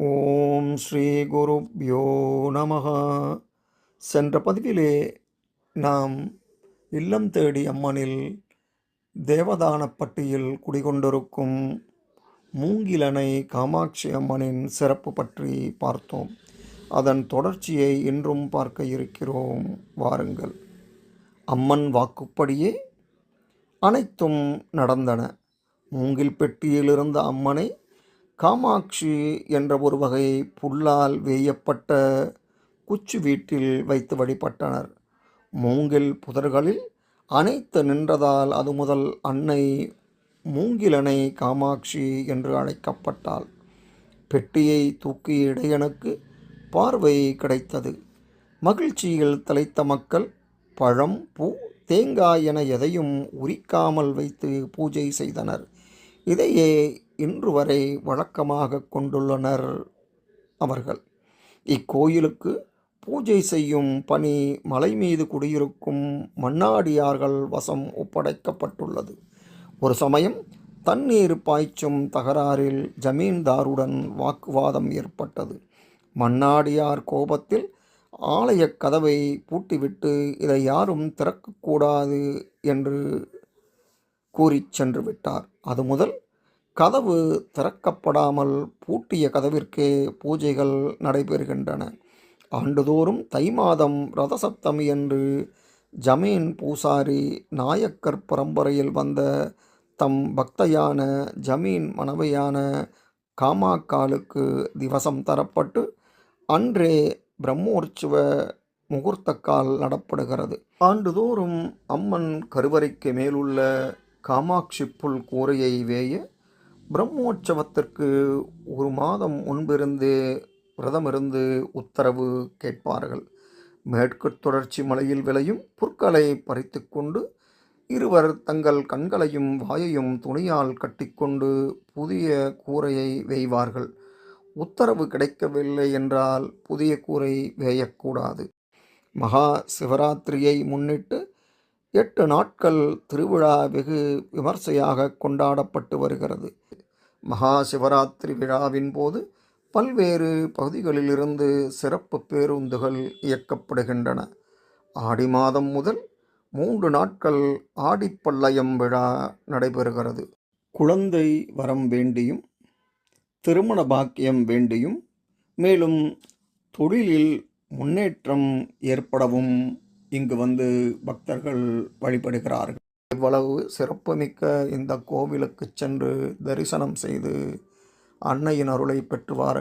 ஓம் ஸ்ரீ குருப்யோ நமஹ. சென்ற பதிவிலே நாம் இல்லம் தேடி அம்மனில் தேவதானப்பட்டியில் குடிகொண்டிருக்கும் மூங்கிலணை காமாட்சி அம்மனின் சிறப்பு பற்றி பார்த்தோம். அதன் தொடர்ச்சியை இன்றும் பார்க்க இருக்கிறோம். வாருங்கள். அம்மன் வாக்குப்படியே அனைத்தும் நடந்தன. மூங்கில் பெட்டியிலிருந்த அம்மனை காமாட்சி என்ற ஒரு வகை புல்லால் வேயப்பட்ட குச்சு வீட்டில் வைத்து வழிபட்டனர். மூங்கில் புதர்களில் அணைத்து நின்றதால் அது முதல் அன்னை மூங்கிலணை காமாட்சி என்று அழைக்கப்பட்டாள். பெட்டியை தூக்கிய இடையனுக்கு பார்வை கிடைத்தது. மகிழ்ச்சியில் திளைத்த மக்கள் பழம், பூ, தேங்காய் என எதையும் உரிக்காமல் வைத்து பூஜை செய்தனர். இதையே இன்று வரை வழக்கமாக கொண்டுள்ளனர் அவர்கள். இக்கோயிலுக்கு பூஜை செய்யும் பணி மலை மீது குடியிருக்கும் மண்ணாடியார்கள் வசம் ஒப்படைக்கப்பட்டுள்ளது. ஒரு சமயம் தண்ணீர் பாய்ச்சும் தகராறில் ஜமீன்தாருடன் வாக்குவாதம் ஏற்பட்டது. மண்ணாடியார் கோபத்தில் ஆலய கதவை பூட்டிவிட்டு இதை யாரும் திறக்கக்கூடாது என்று கூறி சென்று விட்டார். அது முதல் கதவு திறக்கப்படாமல் பூட்டிய கதவிற்கே பூஜைகள் நடைபெறுகின்றன. ஆண்டுதோறும் தை மாதம் ரதசப்தமி என்று ஜமீன் பூசாரி நாயக்கர் பரம்பரையில் வந்த தம் பக்தையான ஜமீன் மனைவியான காமாக்காலுக்கு திவசம் தரப்பட்டு அன்றே பிரம்மோற்சவ முகூர்த்தக்கால் நடப்படுகிறது. ஆண்டுதோறும் அம்மன் கருவறைக்கு மேலுள்ள காமாட்சி புல் கூரையை வேய பிரம்மோற்சவத்திற்கு ஒரு மாதம் முன்பிருந்தே விரதமிருந்து உத்தரவு கேட்பார்கள். மேற்கு தொடர்ச்சி மலையில் விளையும் புற்களை பறித்து கொண்டு இருவர் தங்கள் கண்களையும் வாயையும் துணியால் கட்டிக்கொண்டு புதிய கூரையை வேய்வார்கள். உத்தரவு கிடைக்கவில்லை என்றால் புதிய கூரை வேயக்கூடாது. மகா சிவராத்திரியை முன்னிட்டு 8 நாட்கள் திருவிழா வெகு விமர்சையாக கொண்டாடப்பட்டு வருகிறது. மகா சிவராத்திரி விழாவின் போது பல்வேறு பகுதிகளிலிருந்து சிறப்பு பேருந்துகள் இயக்கப்படுகின்றன. ஆடி மாதம் முதல் 3 நாட்கள் ஆடிப்பள்ளயம் விழா நடைபெறுகிறது. குழந்தை வரம் வேண்டியும் திருமண பாக்கியம் வேண்டியும் மேலும் தொழிலில் முன்னேற்றம் ஏற்படவும் இங்கு வந்து பக்தர்கள் வழிபடுகிறார்கள். இவ்வளவு சிறப்புமிக்க இந்த கோவிலுக்கு சென்று தரிசனம் செய்து அன்னையின் அருளை பெற்று வாருங்கள்.